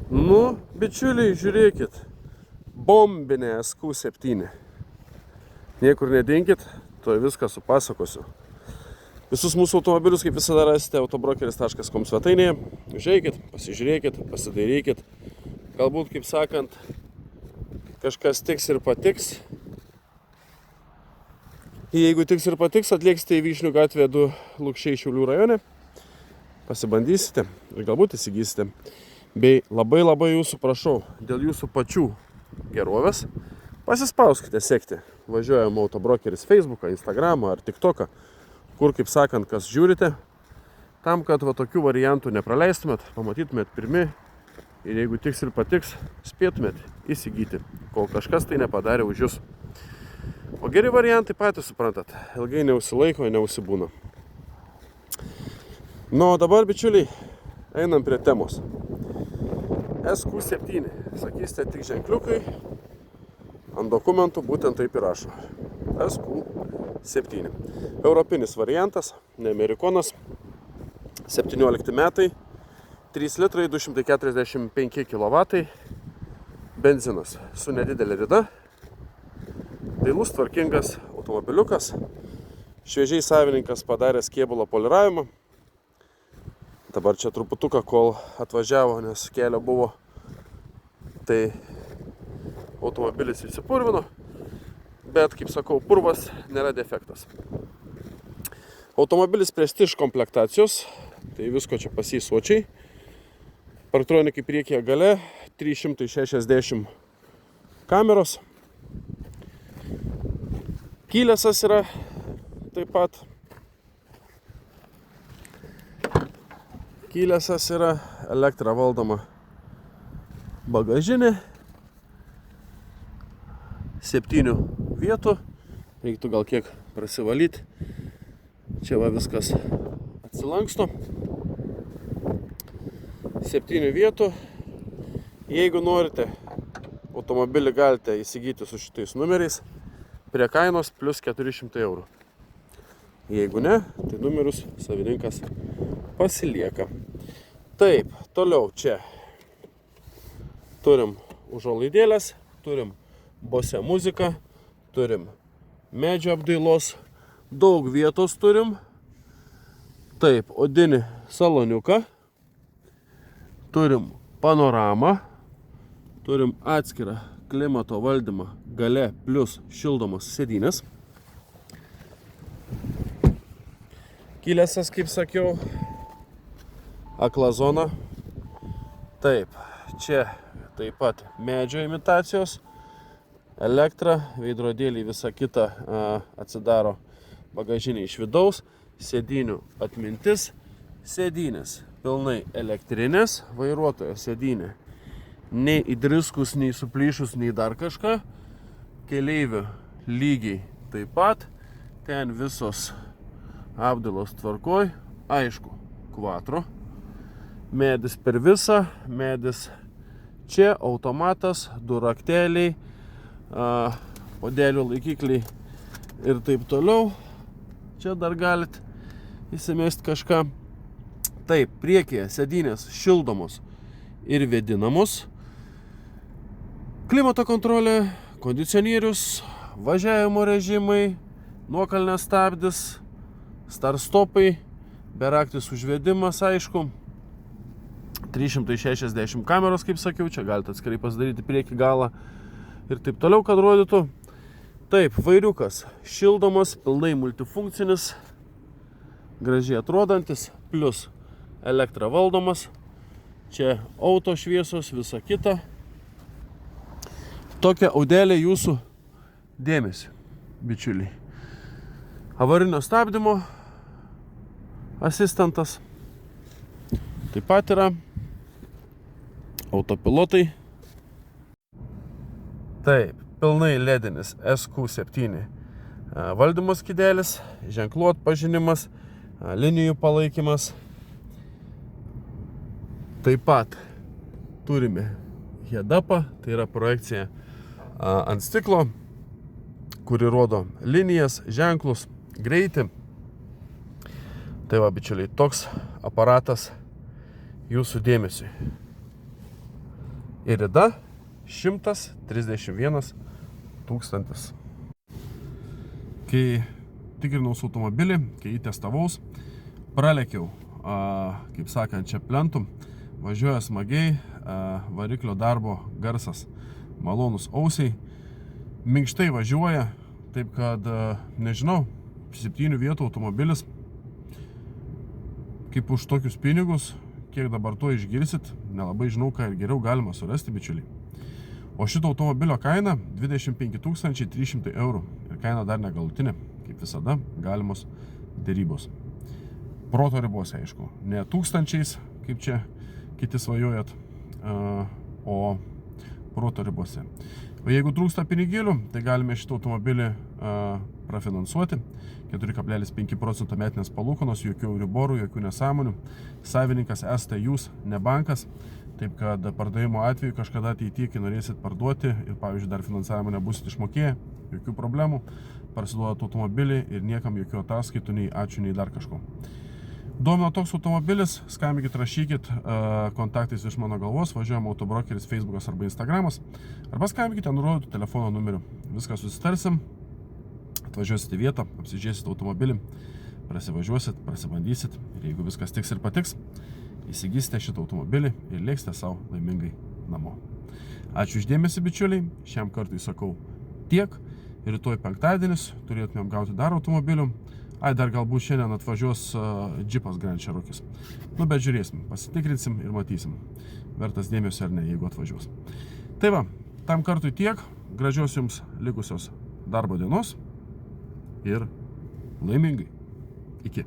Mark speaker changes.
Speaker 1: Nu, bičiuliai, žiūrėkit. Bombinė SQ7. Niekur nedinkit, tuoj viską supasakosiu. Visus mūsų automobilius, kaip visada, rasite autobrokeris.com svetainėje. Užeikit, pasižiūrėkit, pasidairykit. Galbūt, kaip sakant, kažkas tiks ir patiks. Jeigu tiks ir patiks, atlėksite į Vyšnių gatvę 2 Lukšiai Šiaulių rajone. Pasibandysite ir galbūt įsigysite. Bei labai jūsų prašau, dėl jūsų pačių gerovės, pasispauskite sekti važiuojam autobrokeris Facebooką, Instagramą ar TikToką, kur, kaip sakant, kas žiūrite, tam, kad va tokių variantų nepraleistumėt, pamatytumėt pirmi ir jeigu tiks ir patiks, spėtumėt įsigyti, kol kažkas tai nepadarė už jūs. O geri variantai patys suprantat, ilgai neusilaiko, neusibūna. Nu, o dabar, bičiuliai, einam prie temos. SQ7. Sakysite tik ženkliukai, ant dokumentų būtent taip ir rašo. SQ7. Europinis variantas, ne amerikonas. 17 metai, 3 litrai, 245 kW, benzinas su nedidelė rida, dailus, tvarkingas automobiliukas, šviežiai savininkas padaręs kėbulo poliravimą. Dabar čia truputuką, kol atvažiavo, nes kelio buvo, tai automobilis įsipurvino, bet, kaip sakau, purvas nėra defektas. Automobilis Prestige komplektacijos, tai visko čia pas jį sočiai. Partronikai priekyje gale, 360 kameros. Keylessas yra taip pat. Keylessas yra, elektra valdoma bagažinė, 7 vietų, reiktų gal kiek prasivalyti, čia va viskas atsilanksto, 7 vietų, jeigu norite, automobilį galite įsigyti su šitais numeriais, prie kainos plus 400 eurų. Jeigu ne, tai numerius savininkas pasilieka. Taip, toliau čia turim užuolaidėlės, turim Bose muziką, turim medžio apdailos, daug vietos turim. Taip, odinį saloniuką, turim panoramą, turim atskirą klimato valdymą gale plus šildomos sėdynės. Keylessas, kaip sakiau, akla zona. Taip, čia taip pat medžio imitacijos, elektra, veidrodėliai, visa kita atsidaro bagažinė iš vidaus, sėdynių atmintis, sėdynės pilnai elektrinės, vairuotojo sėdynė nei įdriskus, nei suplyšus, nei dar kažką, keleivio lygiai taip pat, ten visos apdailos tvarkoj, aišku, quattro, medis per visą, medis čia, automatas, 2 rakteliai, podelių laikikliai ir taip toliau. Čia dar galit įsimesti kažką. Taip, priekyje sėdynės šildomos ir vėdinamos. Klimato kontrolė, kondicionierius, važiavimo režimai, nuokalnės stabdis, start-stopai, beraktis užvedimas, aišku. 360 kameros, kaip sakiau, čia galite atskirai pasidaryti priekį galą ir taip toliau, kad rodytų. Taip, vairiukas šildomas, pilnai multifunkcinis, gražiai atrodantis, plus elektra valdomas. Čia auto šviesos, visa kita. Tokia audelė jūsų dėmesį, bičiuliai. Avarinio stabdymo asistentas. Taip pat yra autopilotai. Taip, pilnai ledinis SQ7 valdymo skydelis, ženklų atpažinimas, linijų palaikymas. Taip pat turime head-upą, tai yra projekcija ant stiklo, kuri rodo linijas, ženklus, greitį. Tai va, bičiuliai, toks aparatas jūsų dėmesiui. Ir rida 131 tūkstantis. Kai tikrinaus automobilį, kai jį testavaus, pralekiau, kaip sakant, čia plentų, važiuoja smagiai, variklio darbo garsas malonus ausiai, minkštai važiuoja, taip kad, nežinau, 7 vietų automobilis, kaip už tokius pinigus, kiek dabar to išgirsit, nelabai žinau, ką ir geriau galima surasti, bičiuliai. O šito automobilio kaina 25 300 eurų ir kaina dar negalutinė, kaip visada, galimos dėrybos. Proto ribose, aišku, ne tūkstančiais, kaip čia kiti svajojat, o proto ribose. O jeigu trūksta pinigėlių, tai galime šitą automobilį prafinansuoti. 4,5% metinės palūkanos, jokių riborų, jokių nesąmonių. Savininkas esate jūs, ne bankas. Taip kad pardavimo atveju kažkada ateityje, kai norėsit parduoti ir, pavyzdžiui, dar finansavimo nebusit išmokėję, jokių problemų, parsiduodat automobilį ir niekam jokių ataskaitų, nei ačiū, nei dar kažko. Domino toks automobilis, skambinkit, rašykit kontaktais iš mano galvos, važiuojam autobrokeris, Facebookas arba Instagramas, arba skambinkite nurodytų telefono numeriu. Viską susitarsim, atvažiuosit į vietą, apsižiūrėsit automobilį, prasivažiuosit, prasibandysit ir jeigu viskas tiks ir patiks, įsigysite šitą automobilį ir lėksite savo laimingai namo. Ačiū uždėmesi, bičiuliai, šiam kartui sakau tiek, rytoj penktadienis, turėtumėm gauti dar automobilių. Dar galbūt šiandien atvažiuos džipas Grand Cherokee. Bet žiūrėsim, pasitikrinsim ir matysim, vertas dėmesio ar ne, jeigu atvažiuos. Tai va, tam kartui tiek, gražios jums likusios darbo dienos ir laimingai. Iki.